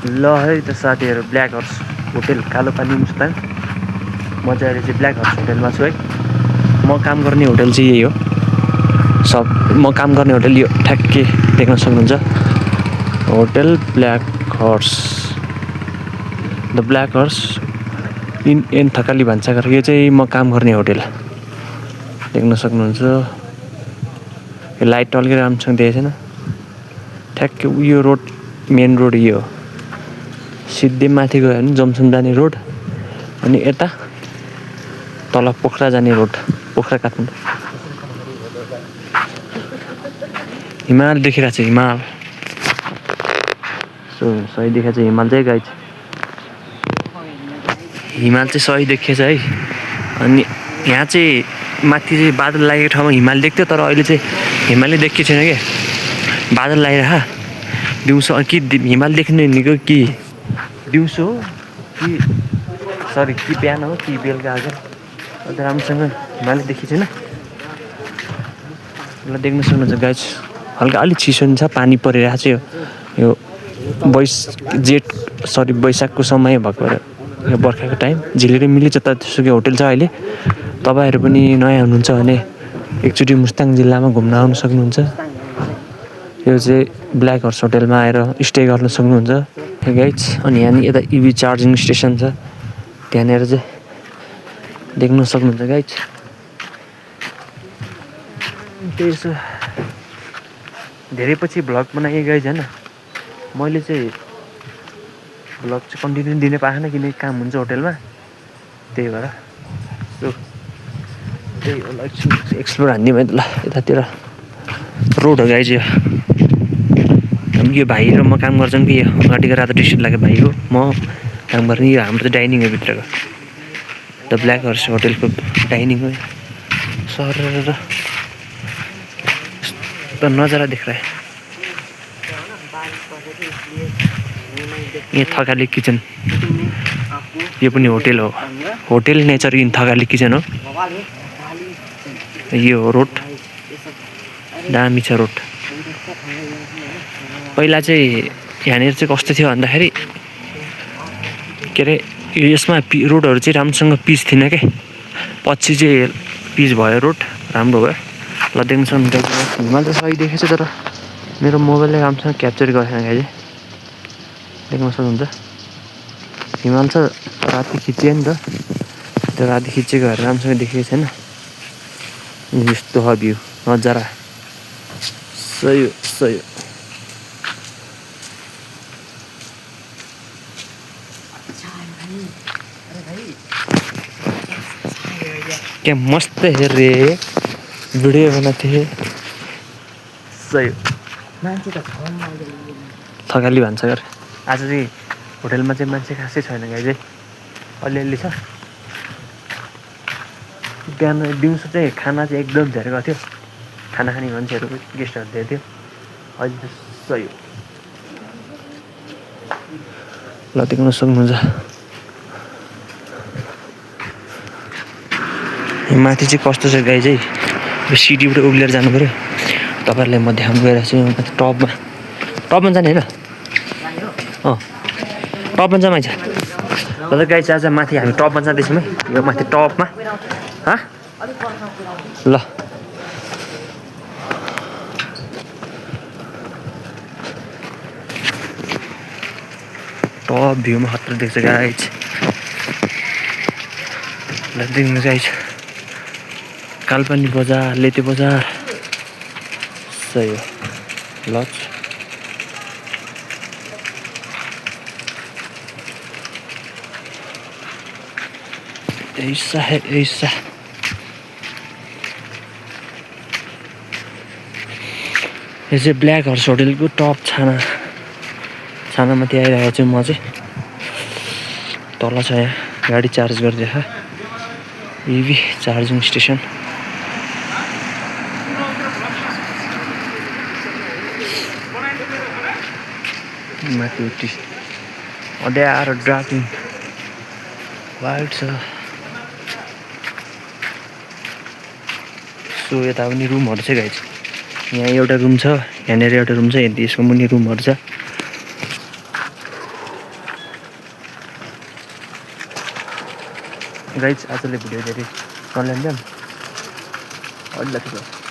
ल है त साथीहरू, ब्ल्याक हर्स होटेल कालोपानी मुस्ताङ। म चाहिँ अहिले चाहिँ ब्ल्याक हर्स होटेलमा छु है। म काम गर्ने होटेल चाहिँ यही हो। म काम गर्ने होटेल यो ठ्याक्कै देख्न सक्नुहुन्छ, hotel black horse, the black horse in an Thakali भान्साघर। यो चाहिँ म काम गर्ने होटेल देख्न सक्नुहुन्छ। यो लाइट टल्कै राम्रोसँग देखेको छैन। ठ्याक्कै उयो रोड, मेन रोड यो हो। सिधै माथि गयो भने जमसम जाने रोड, अनि यता तल पोखरा जाने रोड, पोखरा काठमाडौँ। हिमाल देखिरहेको छ, हिमाल सही देखाएको छ। हिमाल चाहिँ गाइज, हिमाल चाहिँ सही देखिएछ है। अनि यहाँ चाहिँ माथि चाहिँ बादल लागेको ठाउँमा हिमाल देख्थ्यो, तर अहिले चाहिँ हिमालै देखिएको छैन क्या, बादल लागिरह। दिउँसो कि हिमाल देख्ने निको कि दिउँसो हो कि सरी कि बिहान हो कि बेलुका आएको, अन्त राम्रोसँग हिमालै देखिएको छैन। ल देख्न सक्नुहुन्छ गाइज, हल्का अलिक चिसो नि छ, पानी परिरहेको छ। यो वैशाखको समय भएको भएर, यो बर्खाको टाइम झिलिरी मिली जतासुकै होटेल छ अहिले। तपाईँहरू पनि नयाँ हुनुहुन्छ भने एकचोटि मुस्ताङ जिल्लामा घुम्न आउनु सक्नुहुन्छ। यो चाहिँ ब्ल्याक हर्स होटेलमा आएर स्टे गर्न सक्नुहुन्छ गाइज। अनि यहाँ यता इभी चार्जिङ स्टेसन छ, त्यहाँनिर चाहिँ देख्न सक्नुहुन्छ गाइज। त्यही छ, धेरै पछि भ्लग बनाएँ गाइज होइन। मैले चाहिँ भ्लग चाहिँ कन्टिन्यू दिने पाएन, किनकि काम हुन्छ होटेलमा, त्यही भएर। त्यही होला, एक्सप्लोर हान्दिउँ है त ल। यतातिर रोड हो गाइज यो। यो भाइ र म काम गर्छौँ कि यो अगाडिको रातो टी सर्ट लागेको भाइ हो, म काम गर्ने। यो हाम्रो चाहिँ डाइनिङ हो भित्रको, द ब्ल्याक हर्स होटेलको डाइनिङ हो। सर त नजारा देख्छ। यहाँ थकाली किचन, यो पनि होटेल हो, hotel nature in Thakali kitchen हो। यो हो रोड, दामी छ रोड। पहिला चाहिँ यहाँनिर चाहिँ कस्तो थियो भन्दाखेरि, के अरे यसमा रोडहरू चाहिँ राम्रोसँग पिच थिएन क्या, पछि चाहिँ पिच भयो, रोड राम्रो भयो। ल देख्न सक्नुहुन्छ, हिमाल त सही देखेको छ, तर मेरो मोबाइलले राम्रोसँग क्याप्चर गरेन गाइज। देख्न सक्नुहुन्छ हिमाल छ, राति खिच्यो नि त, त्यो राति खिचेको भएर राम्रोसँग देखेको छैन। यस्तो हो भ्यू, नजारा सही हो, सही हो। क्या मस्त हेर रे, भिडियो बनाएको थिएँ। सही हो। थकाली भान्साघर। आज चाहिँ होटेलमा चाहिँ मान्छे खासै छैन गाइज, अलिअलि छ। बिहान दिउँसो चाहिँ खाना चाहिँ एकदम धेरै गएको थियो, खाना खाने मान्छेहरू गेस्टहरू धेरै थियो। अहिले त सही हो। ल देख्न सक्नुहुन्छ, माथि चाहिँ कस्तो छ गाइज है। यो सिडीबाट उभिएर जानु पऱ्यो। तपाईँहरूलाई म देखाउनु गइरहेको छु टपमा, टपमा जाने होइन, टपमा जान्छ। ल त गाइज, आज माथि हामी टपमा जाँदैछौँ है, यो माथि टपमा। ल टप भ्यूमा खतरा देख्छ गाइज। ल देख्नु गाइज, कालपानी बजार, लेते बजार, सही हो। लज ऐसा है, ऐसा। यो चाहिँ ब्ल्याक हर्स होटेलको टप छानामाथि आइरहेको छु म चाहिँ। तल छ यहाँ गाडी चार्ज गरिदिएछ, इभी चार्जिङ स्टेसन। माथि उठी अड्यारो ड्राकिङ वाइट छ। सो यता पनि रुमहरू छ गाइज, यहाँ एउटा रुम छ, यहाँनिर एउटा रुम छ, यसको पनि रुमहरू छ। गाइज आजले भिडियो धेरै नल्याउँदैन अलिकति